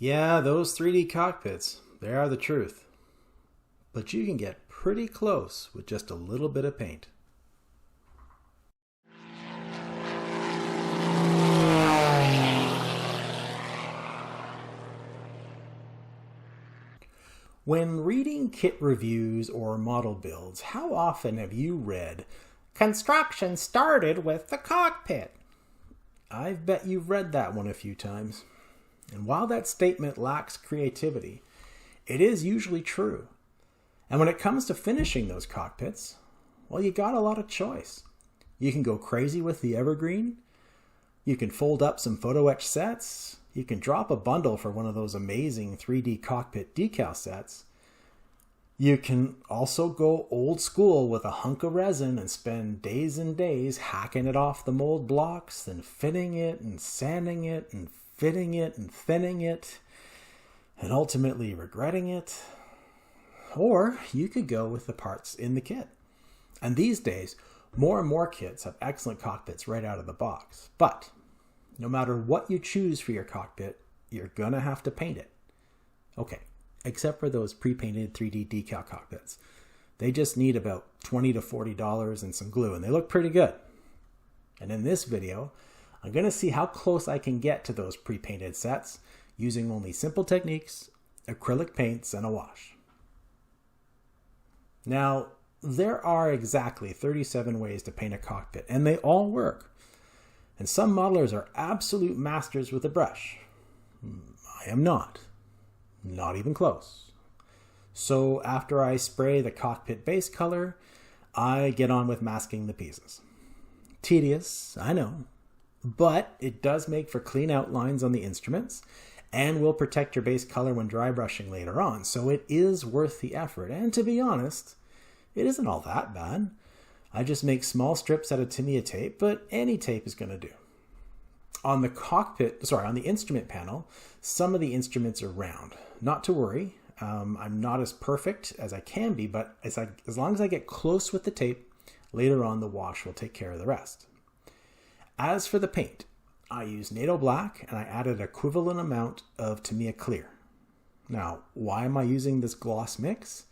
Yeah, those 3D cockpits, they are the truth. But you can get pretty close with just a little bit of paint. When reading kit reviews or model builds, how often have you read, "Construction started with the cockpit"? I bet you've read that one a few times. And while that statement lacks creativity, it is usually true. And when it comes to finishing those cockpits, well, you got a lot of choice. You can go crazy with the evergreen. You can fold up some photo etch sets. You can drop a bundle for one of those amazing 3D cockpit decal sets. You can also go old school with a hunk of resin and spend days and days hacking it off the mold blocks, then fitting it and sanding it and fitting it and thinning it, and ultimately regretting it. Or you could go with the parts in the kit. And these days, more and more kits have excellent cockpits right out of the box. But no matter what you choose for your cockpit, you're gonna have to paint it. Okay, except for those pre-painted 3D decal cockpits. They just need about $20 to $40 and some glue, and they look pretty good. And in this video, I'm gonna see how close I can get to those pre-painted sets using only simple techniques, acrylic paints, and a wash. Now, there are exactly 37 ways to paint a cockpit, and they all work. And some modelers are absolute masters with a brush. I am not even close. So after I spray the cockpit base color, I get on with masking the pieces. Tedious, I know, but it does make for clean outlines on the instruments and will protect your base color when dry brushing later on. So it is worth the effort. And to be honest, it isn't all that bad. I just make small strips out of Tamiya tape, but any tape is going to do. On the instrument panel, some of the instruments are round. Not to worry, I'm not as perfect as I can be, but as long as I get close with the tape, later on the wash will take care of the rest. As for the paint, I use NATO Black and I added an equivalent amount of Tamiya Clear. Now, why am I using this gloss mix?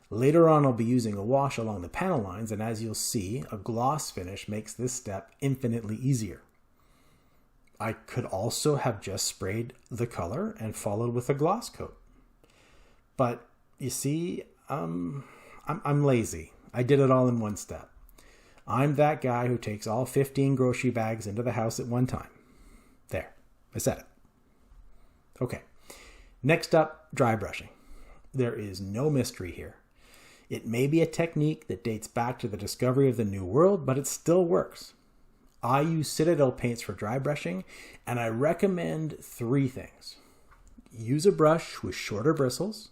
Later on, I'll be using a wash along the panel lines, and as you'll see, a gloss finish makes this step infinitely easier. I could also have just sprayed the color and followed with a gloss coat. But you see, I'm lazy. I did it all in one step. I'm that guy who takes all 15 grocery bags into the house at one time. There, I said it. Okay, next up, dry brushing. There is no mystery here. It may be a technique that dates back to the discovery of the New World, but it still works. I use Citadel paints for dry brushing, and I recommend 3 things. Use a brush with shorter bristles.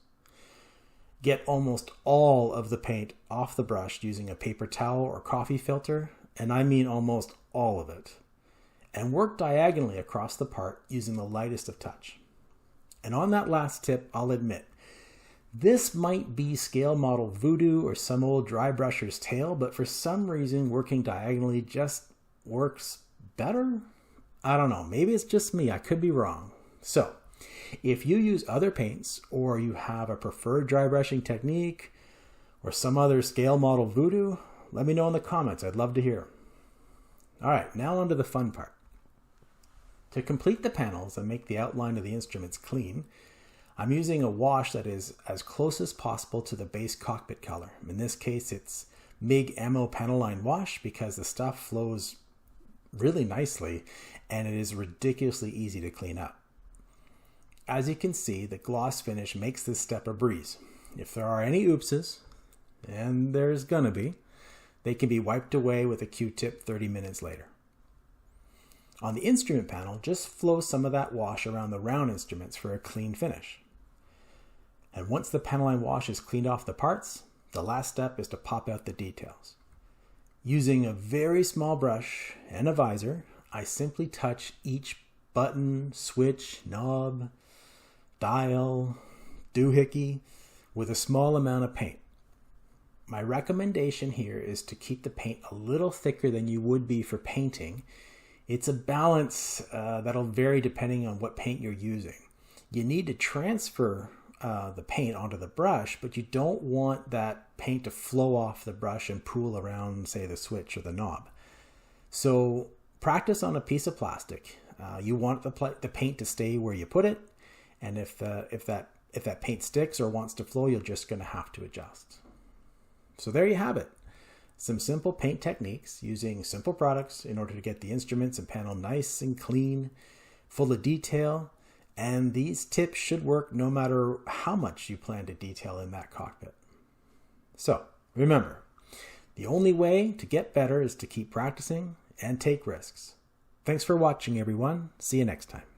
Get almost all of the paint off the brush using a paper towel or coffee filter, and I mean almost all of it. And work diagonally across the part using the lightest of touch. And on that last tip, I'll admit, this might be scale model voodoo or some old dry brusher's tale, but for some reason working diagonally just works better? I don't know, maybe it's just me, I could be wrong. So, if you use other paints or you have a preferred dry brushing technique or some other scale model voodoo, let me know in the comments, I'd love to hear. Alright, now on to the fun part. To complete the panels and make the outline of the instruments clean, I'm using a wash that is as close as possible to the base cockpit color. In this case, it's MIG Ammo Panel Line Wash because the stuff flows really nicely and it is ridiculously easy to clean up. As you can see, the gloss finish makes this step a breeze. If there are any oopses, and there's gonna be, they can be wiped away with a Q-tip 30 minutes later. On the instrument panel, just flow some of that wash around the round instruments for a clean finish. And once the panel line wash is cleaned off the parts, the last step is to pop out the details. Using a very small brush and a visor, I simply touch each button, switch, knob, dial, doohickey with a small amount of paint. My recommendation here is to keep the paint a little thicker than you would be for painting. It's a balance that'll vary depending on what paint you're using. you need to transfer the paint onto the brush, but you don't want that paint to flow off the brush and pool around, say, the switch or the knob. So practice on a piece of plastic. You want the paint to stay where you put it, and if that paint sticks or wants to flow, you're just going to have to adjust. So there you have it. Some simple paint techniques using simple products in order to get the instruments and panel nice and clean, full of detail. And these tips should work no matter how much you plan to detail in that cockpit. So remember, the only way to get better is to keep practicing and take risks. Thanks for watching, everyone. See you next time.